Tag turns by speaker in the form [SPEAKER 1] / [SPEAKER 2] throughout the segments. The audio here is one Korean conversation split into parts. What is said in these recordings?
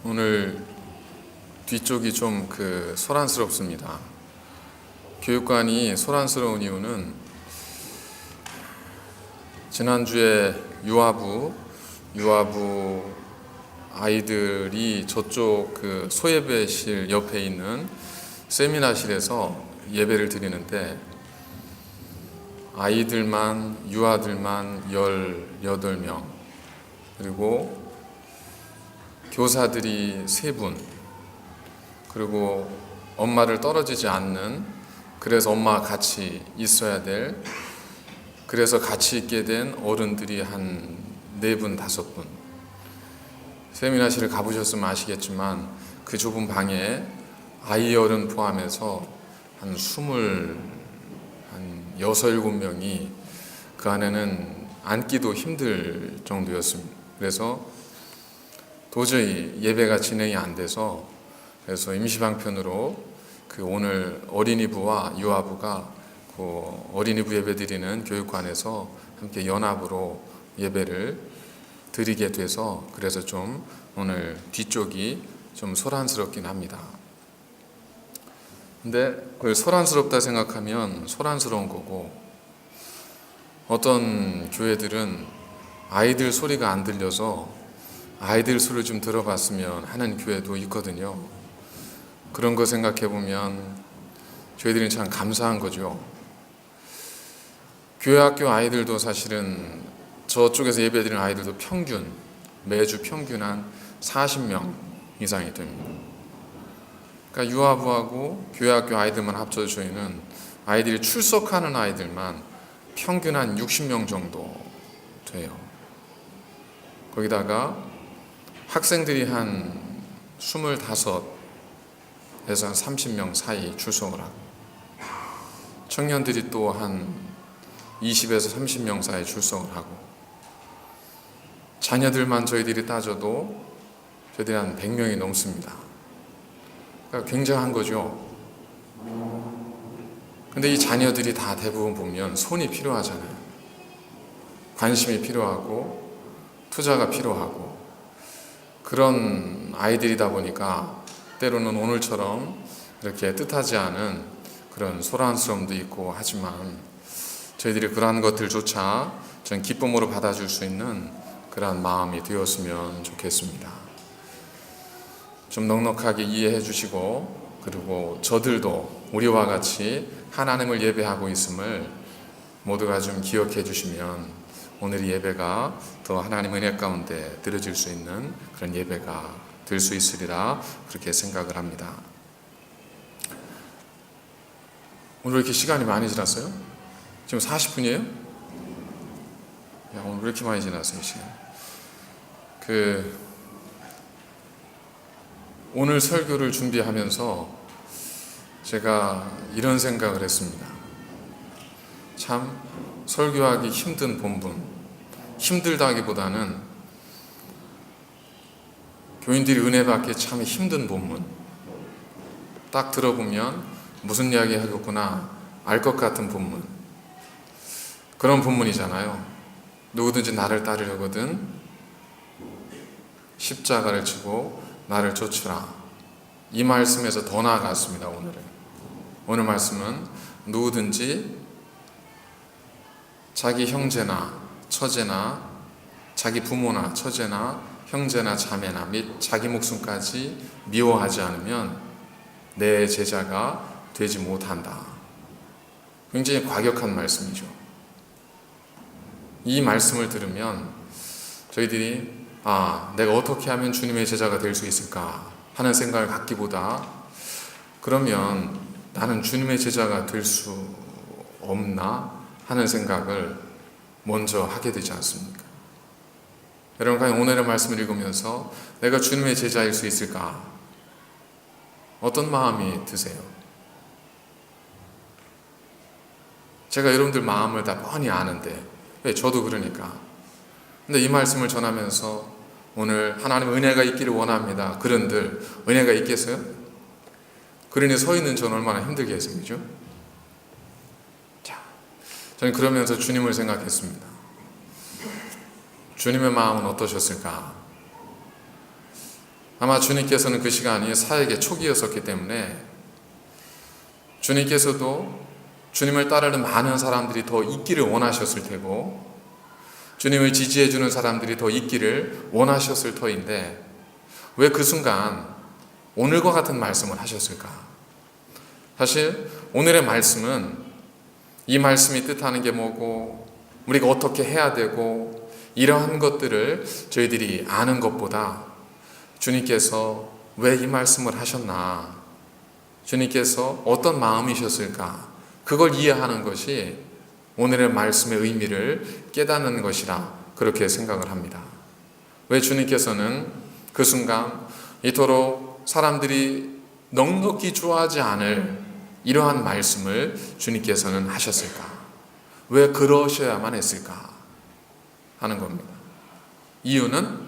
[SPEAKER 1] 오늘 뒤쪽이 좀 소란스럽습니다. 교육관이 소란스러운 이유는 지난주에 유아부 아이들이 저쪽 소예배실 옆에 있는 세미나실에서 예배를 드리는데 아이들만 유아들만 18명 그리고 교사들이 3분 그리고 엄마를 떨어지지 않는 그래서 엄마와 같이 있어야 될 그래서 같이 있게 된 어른들이 한 4분, 5분 세미나실을 가보셨으면 아시겠지만 그 좁은 방에 아이 어른 포함해서 한 6, 7명이 그 안에는 앉기도 힘들 정도였습니다. 그래서 도저히 예배가 진행이 안 돼서 그래서 임시방편으로 오늘 어린이부와 유아부가 어린이부 예배 드리는 교육관에서 함께 연합으로 예배를 드리게 돼서 그래서 좀 오늘 뒤쪽이 좀 소란스럽긴 합니다. 근데 그걸 소란스럽다 생각하면 소란스러운 거고 어떤 교회들은 아이들 소리가 안 들려서 아이들 소리를 좀 들어봤으면 하는 교회도 있거든요. 그런 거 생각해 보면 저희들은 참 감사한 거죠. 교회 학교 아이들도 사실은 저쪽에서 예배드리는 아이들도 매주 평균 한 40명 이상이 됩니다. 그러니까 유아부하고 교회 학교 아이들만 합쳐서 저희는 아이들이 출석하는 아이들만 평균 한 60명 정도 돼요. 거기다가 학생들이 한 25에서 한 30명 사이 출석을 하고 청년들이 또 한 20에서 30명 사이 출석을 하고 자녀들만 저희들이 따져도 저희들이 한 100명이 넘습니다. 그러니까 굉장한 거죠. 근데 이 자녀들이 다 대부분 보면 손이 필요하잖아요. 관심이 필요하고 투자가 필요하고 그런 아이들이다 보니까 때로는 오늘처럼 이렇게 뜻하지 않은 그런 소란스러움도 있고 하지만 저희들이 그러한 것들조차 전 기쁨으로 받아줄 수 있는 그러한 마음이 되었으면 좋겠습니다. 좀 넉넉하게 이해해 주시고 그리고 저들도 우리와 같이 하나님을 예배하고 있음을 모두가 좀 기억해 주시면 오늘 이 예배가 더 하나님 은혜 가운데 드려질 수 있는 그런 예배가 될 수 있으리라 그렇게 생각을 합니다. 오늘 왜 이렇게 시간이 많이 지났어요? 지금 40분이에요? 야, 오늘 왜 이렇게 많이 지났어요, 시간? 오늘 설교를 준비하면서 제가 이런 생각을 했습니다. 참 설교하기 힘든 본분, 힘들다기보다는 교인들이 은혜 받기 참 힘든 본문. 딱 들어보면 무슨 이야기 하겠구나 알 것 같은 본문. 그런 본문이잖아요. 누구든지 나를 따르려거든 십자가를 지고 나를 쫓으라. 이 말씀에서 더 나아갔습니다. 오늘 말씀은 누구든지 자기 형제나 처제나 자기 부모나 처제나 형제나 자매나 및 자기 목숨까지 미워하지 않으면 내 제자가 되지 못한다. 굉장히 과격한 말씀이죠. 이 말씀을 들으면 저희들이 내가 어떻게 하면 주님의 제자가 될 수 있을까 하는 생각을 갖기보다 그러면 나는 주님의 제자가 될 수 없나 하는 생각을 먼저 하게 되지 않습니까? 여러분, 과연 오늘의 말씀을 읽으면서 내가 주님의 제자일 수 있을까? 어떤 마음이 드세요? 제가 여러분들 마음을 다 뻔히 아는데 왜 저도 그러니까. 근데 이 말씀을 전하면서 오늘 하나님 은혜가 있기를 원합니다. 그런들 은혜가 있겠어요? 그러니 서 있는 전 얼마나 힘들겠어요, 그죠? 자, 저는 그러면서 주님을 생각했습니다. 주님의 마음은 어떠셨을까? 아마 주님께서는 그 시간이 사역의 초기였었기 때문에 주님께서도 주님을 따르는 많은 사람들이 더 있기를 원하셨을 테고 주님을 지지해 주는 사람들이 더 있기를 원하셨을 터인데 왜 그 순간 오늘과 같은 말씀을 하셨을까? 사실 오늘의 말씀은 이 말씀이 뜻하는 게 뭐고 우리가 어떻게 해야 되고 이러한 것들을 저희들이 아는 것보다 주님께서 왜 이 말씀을 하셨나, 주님께서 어떤 마음이셨을까, 그걸 이해하는 것이 오늘의 말씀의 의미를 깨닫는 것이라 그렇게 생각을 합니다. 왜 주님께서는 그 순간 이토록 사람들이 넉넉히 좋아하지 않을 이러한 말씀을 주님께서는 하셨을까? 왜 그러셔야만 했을까? 하는 겁니다. 이유는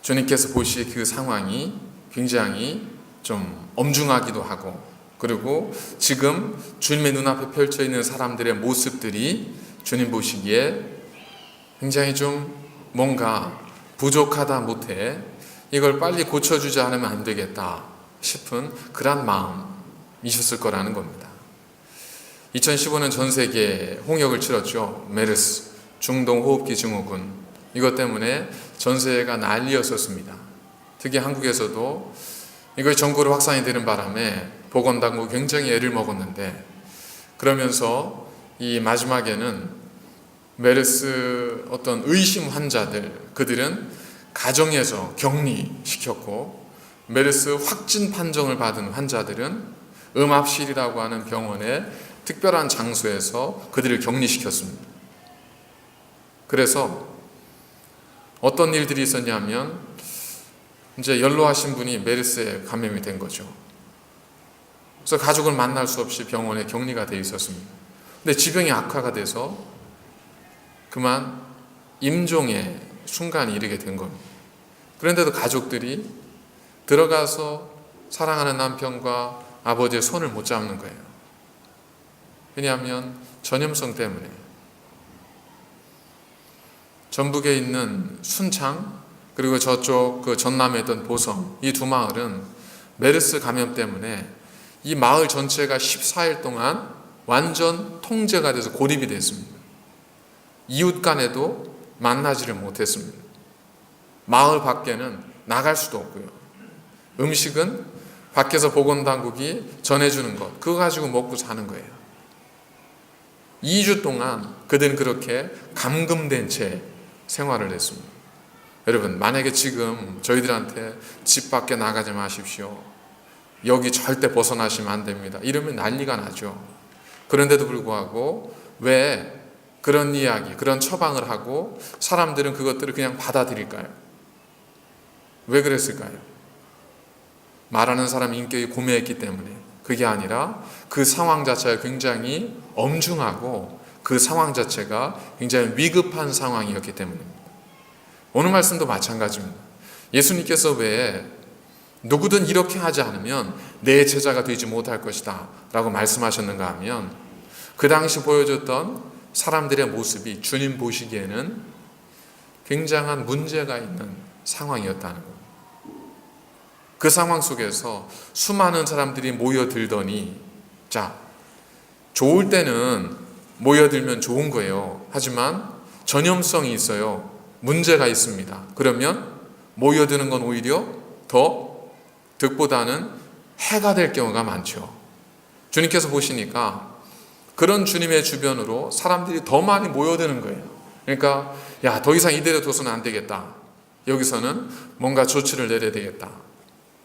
[SPEAKER 1] 주님께서 보시기에 그 상황이 굉장히 좀 엄중하기도 하고 그리고 지금 주님의 눈앞에 펼쳐 있는 사람들의 모습들이 주님 보시기에 굉장히 좀 뭔가 부족하다 못해 이걸 빨리 고쳐주지 않으면 안 되겠다 싶은 그런 마음이셨을 거라는 겁니다. 2015년 전 세계에 홍역을 치렀죠. 메르스, 중동 호흡기 증후군. 이것 때문에 전 세계가 난리였었습니다. 특히 한국에서도 이걸 전국으로 확산이 되는 바람에 보건당국이 굉장히 애를 먹었는데 그러면서 이 마지막에는 메르스 어떤 의심 환자들 그들은 가정에서 격리시켰고 메르스 확진 판정을 받은 환자들은 음압실이라고 하는 병원의 특별한 장소에서 그들을 격리시켰습니다. 그래서 어떤 일들이 있었냐면 이제 연로하신 분이 메르스에 감염이 된 거죠. 그래서 가족을 만날 수 없이 병원에 격리가 되어 있었습니다. 근데 지병이 악화가 돼서 그만 임종의 순간이 이르게 된 겁니다. 그런데도 가족들이 들어가서 사랑하는 남편과 아버지의 손을 못 잡는 거예요. 왜냐하면 전염성 때문에. 전북에 있는 순창 그리고 저쪽 그 전남에 있던 보성 이 두 마을은 메르스 감염 때문에 이 마을 전체가 14일 동안 완전 통제가 돼서 고립이 됐습니다. 이웃 간에도 만나지를 못했습니다. 마을 밖에는 나갈 수도 없고요. 음식은 밖에서 보건당국이 전해주는 것 그거 가지고 먹고 사는 거예요. 2주 동안 그들은 그렇게 감금된 채 생활을 했습니다. 여러분 만약에 지금 저희들한테 집 밖에 나가지 마십시오. 여기 절대 벗어나시면 안 됩니다. 이러면 난리가 나죠. 그런데도 불구하고 왜 그런 이야기, 그런 처방을 하고 사람들은 그것들을 그냥 받아들일까요? 왜 그랬을까요? 말하는 사람 인격이 고매했기 때문에 그게 아니라 그 상황 자체가 굉장히 엄중하고 그 상황 자체가 굉장히 위급한 상황이었기 때문입니다. 오늘 말씀도 마찬가지입니다. 예수님께서 왜 누구든 이렇게 하지 않으면 내 제자가 되지 못할 것이다 라고 말씀하셨는가 하면 그 당시 보여줬던 사람들의 모습이 주님 보시기에는 굉장한 문제가 있는 상황이었다는 겁니다. 그 상황 속에서 수많은 사람들이 모여들더니 자, 좋을 때는 모여들면 좋은 거예요. 하지만 전염성이 있어요. 문제가 있습니다. 그러면 모여드는 건 오히려 더 득보다는 해가 될 경우가 많죠. 주님께서 보시니까 그런 주님의 주변으로 사람들이 더 많이 모여드는 거예요. 그러니까 야, 더 이상 이대로 둬서는 안 되겠다. 여기서는 뭔가 조치를 내려야 되겠다.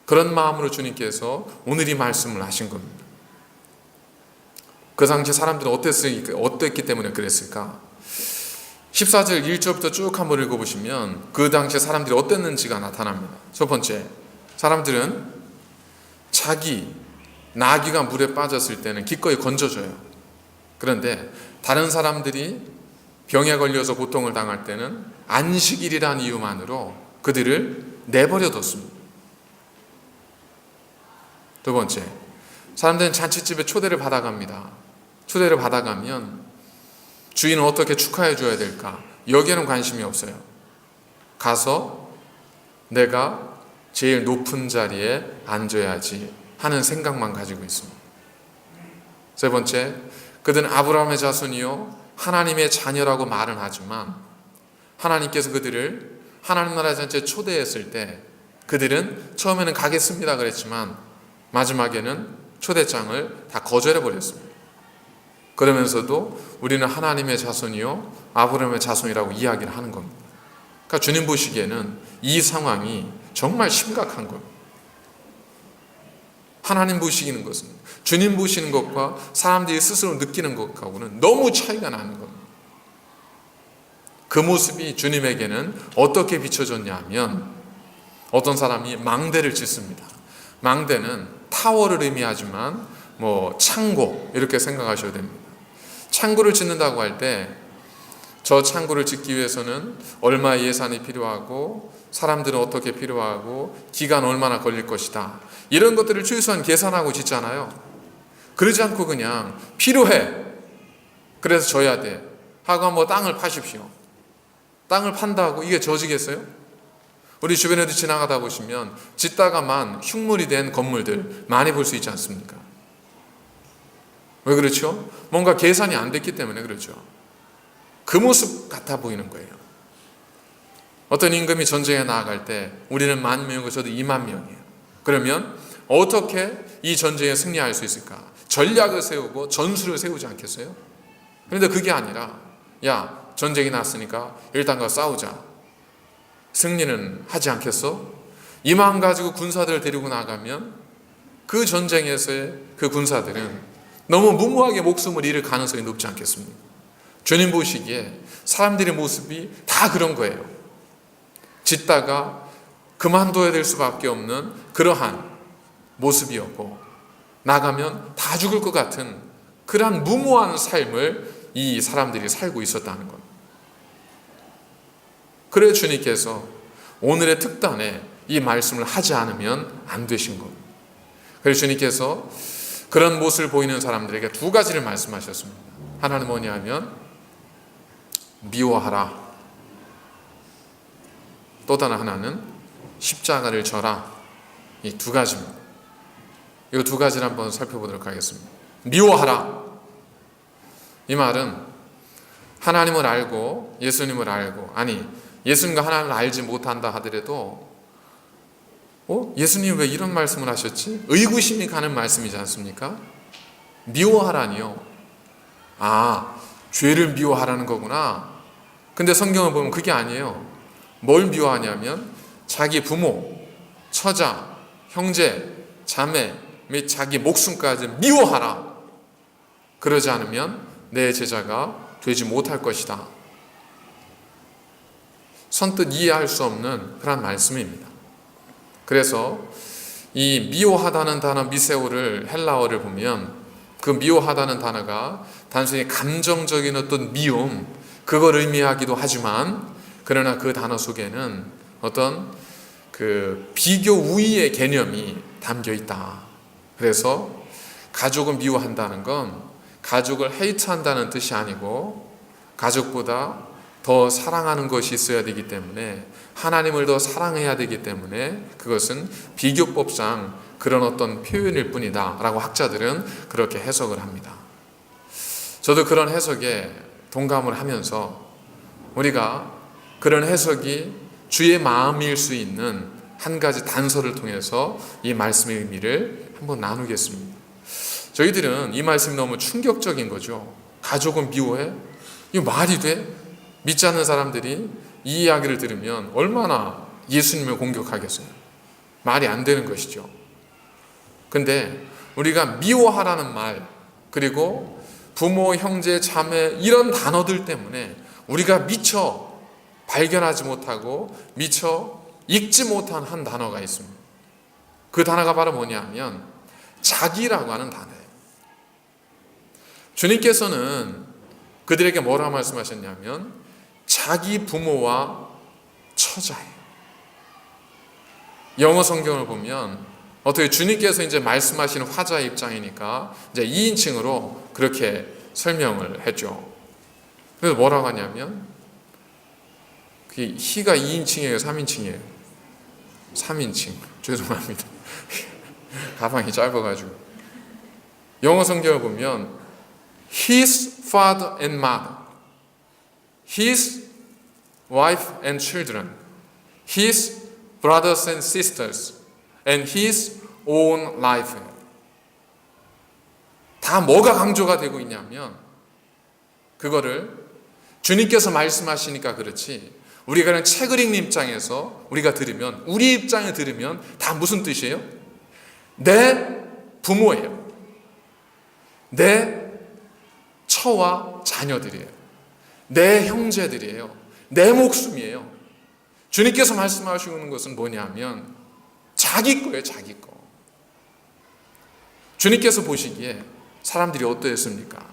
[SPEAKER 1] 그런 마음으로 주님께서 오늘 이 말씀을 하신 겁니다. 그 당시 사람들은 어땠기 때문에 그랬을까? 14절 1절부터 쭉 한번 읽어보시면 그 당시 사람들이 어땠는지가 나타납니다. 첫 번째, 사람들은 자기 나귀가 물에 빠졌을 때는 기꺼이 건져줘요. 그런데 다른 사람들이 병에 걸려서 고통을 당할 때는 안식일이라는 이유만으로 그들을 내버려뒀습니다. 두 번째, 사람들은 잔치집에 초대를 받아갑니다. 초대를 받아가면 주인은 어떻게 축하해 줘야 될까? 여기에는 관심이 없어요. 가서 내가 제일 높은 자리에 앉아야지 하는 생각만 가지고 있습니다. 세 번째, 그들은 아브라함의 자손이요 하나님의 자녀라고 말은 하지만 하나님께서 그들을 하나님 나라 전체에 초대했을 때 그들은 처음에는 가겠습니다 그랬지만 마지막에는 초대장을 다 거절해 버렸습니다. 그러면서도 우리는 하나님의 자손이요 아브라함의 자손이라고 이야기를 하는 겁니다. 그러니까 주님 보시기에는 이 상황이 정말 심각한 겁니다. 하나님 보시는 것은, 주님 보시는 것과 사람들이 스스로 느끼는 것하고는 너무 차이가 나는 겁니다. 그 모습이 주님에게는 어떻게 비춰졌냐 하면 어떤 사람이 망대를 짓습니다. 망대는 타워를 의미하지만 창고 이렇게 생각하셔야 됩니다. 창고를 짓는다고 할 때 저 창고를 짓기 위해서는 얼마의 예산이 필요하고 사람들은 어떻게 필요하고 기간 얼마나 걸릴 것이다, 이런 것들을 최소한 계산하고 짓잖아요. 그러지 않고 그냥 필요해, 그래서 져야 돼 하고 한번 땅을 파십시오. 땅을 판다고 이게 져지겠어요? 우리 주변에도 지나가다 보시면 짓다가만 흉물이 된 건물들 많이 볼 수 있지 않습니까? 왜 그렇죠? 뭔가 계산이 안 됐기 때문에 그렇죠. 그 모습 같아 보이는 거예요. 어떤 임금이 전쟁에 나아갈 때 우리는 10,000명이고 저도 20,000명이에요. 그러면 어떻게 이 전쟁에 승리할 수 있을까? 전략을 세우고 전술을 세우지 않겠어요? 그런데 그게 아니라 야, 전쟁이 났으니까 일단 가서 싸우자. 승리는 하지 않겠어? 이 마음 가지고 군사들을 데리고 나가면 그 전쟁에서의 그 군사들은 너무 무모하게 목숨을 잃을 가능성이 높지 않겠습니까? 주님 보시기에 사람들의 모습이 다 그런 거예요. 짓다가 그만둬야 될 수밖에 없는 그러한 모습이었고 나가면 다 죽을 것 같은 그러한 무모한 삶을 이 사람들이 살고 있었다는 것. 그래서 주님께서 오늘의 특단에 이 말씀을 하지 않으면 안 되신 것. 그래서 주님께서 그런 모습을 보이는 사람들에게 두 가지를 말씀하셨습니다. 하나는 뭐냐 하면 미워하라, 또 다른 하나는 십자가를 져라. 이 두 가지입니다. 이 두 가지를 한번 살펴보도록 하겠습니다. 미워하라, 이 말은 하나님을 알고 예수님을 알고, 아니 예수님과 하나님을 알지 못한다 하더라도 예수님 왜 이런 말씀을 하셨지? 의구심이 가는 말씀이지 않습니까? 미워하라니요. 아, 죄를 미워하라는 거구나. 근데 성경을 보면 그게 아니에요. 뭘 미워하냐면 자기 부모, 처자, 형제, 자매 및 자기 목숨까지 미워하라. 그러지 않으면 내 제자가 되지 못할 것이다. 선뜻 이해할 수 없는 그런 말씀입니다. 그래서 이 미워하다는 단어 미세오를 헬라어를 보면 그 미워하다는 단어가 단순히 감정적인 어떤 미움, 그걸 의미하기도 하지만 그러나 그 단어 속에는 어떤 그 비교 우위의 개념이 담겨 있다. 그래서 가족을 미워한다는 건 가족을 헤이트한다는 뜻이 아니고 가족보다 더 사랑하는 것이 있어야 되기 때문에 하나님을 더 사랑해야 되기 때문에 그것은 비교법상 그런 어떤 표현일 뿐이다 라고 학자들은 그렇게 해석을 합니다. 저도 그런 해석에 동감을 하면서 우리가 그런 해석이 주의 마음일 수 있는 한 가지 단서를 통해서 이 말씀의 의미를 한번 나누겠습니다. 저희들은 이 말씀이 너무 충격적인 거죠. 가족은 미워해? 이거 말이 돼? 믿지 않는 사람들이 이 이야기를 들으면 얼마나 예수님을 공격하겠어요. 말이 안 되는 것이죠. 근데 우리가 미워하라는 말, 그리고 부모, 형제, 자매 이런 단어들 때문에 우리가 미처 발견하지 못하고 미처 읽지 못한 한 단어가 있습니다. 그 단어가 바로 뭐냐면 자기라고 하는 단어예요. 주님께서는 그들에게 뭐라고 말씀하셨냐면 자기 부모와 처자예요. 영어 성경을 보면 어떻게 주님께서 이제 말씀하시는 화자의 입장이니까 이제 2인칭으로 그렇게 설명을 했죠. 그래서 뭐라고 하냐면 그 히가 2인칭이에요, 3인칭이에요? 3인칭. 죄송합니다. 가방이 짧아가지고. 영어 성경을 보면 His father and mother, His wife and children, His brothers and sisters, and His own life. 다 뭐가 강조가 되고 있냐면 그거를 주님께서 말씀하시니까 그렇지 우리가 그냥 책을 읽는 입장에서 우리가 들으면 우리 입장에 들으면 다 무슨 뜻이에요? 내 부모예요. 내 처와 자녀들이에요. 내 형제들이에요. 내 목숨이에요. 주님께서 말씀하시는 것은 뭐냐면 자기 거예요. 자기 거. 주님께서 보시기에 사람들이 어떠했습니까?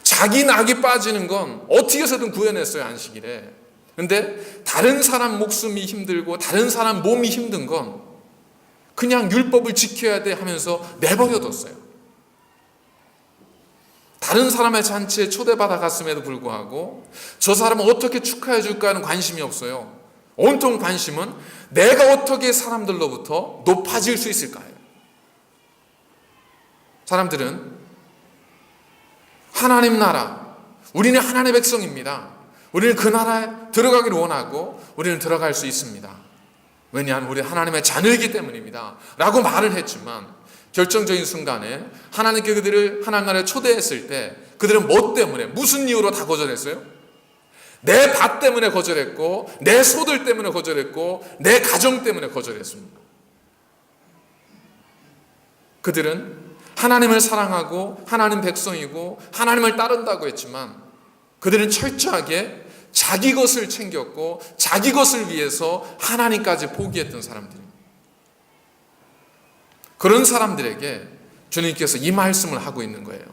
[SPEAKER 1] 자기 낙이 빠지는 건 어떻게 해서든 구해냈어요. 안식일에. 근데 다른 사람 목숨이 힘들고 다른 사람 몸이 힘든 건 그냥 율법을 지켜야 돼 하면서 내버려뒀어요. 다른 사람의 잔치에 초대받아 갔음에도 불구하고 저 사람은 어떻게 축하해 줄까 하는 관심이 없어요. 온통 관심은 내가 어떻게 사람들로부터 높아질 수 있을까요? 사람들은 하나님 나라, 우리는 하나님의 백성입니다. 우리는 그 나라에 들어가기를 원하고 우리는 들어갈 수 있습니다. 왜냐하면 우리 하나님의 자녀이기 때문입니다. 라고 말을 했지만 결정적인 순간에 하나님께 그들을 하나님 나라에 초대했을 때 그들은 뭐 때문에 무슨 이유로 다 거절했어요? 내 밭 때문에 거절했고 내 소들 때문에 거절했고 내 가정 때문에 거절했습니다. 그들은 하나님을 사랑하고 하나님 백성이고 하나님을 따른다고 했지만 그들은 철저하게 자기 것을 챙겼고 자기 것을 위해서 하나님까지 포기했던 사람들입니다. 그런 사람들에게 주님께서 이 말씀을 하고 있는 거예요.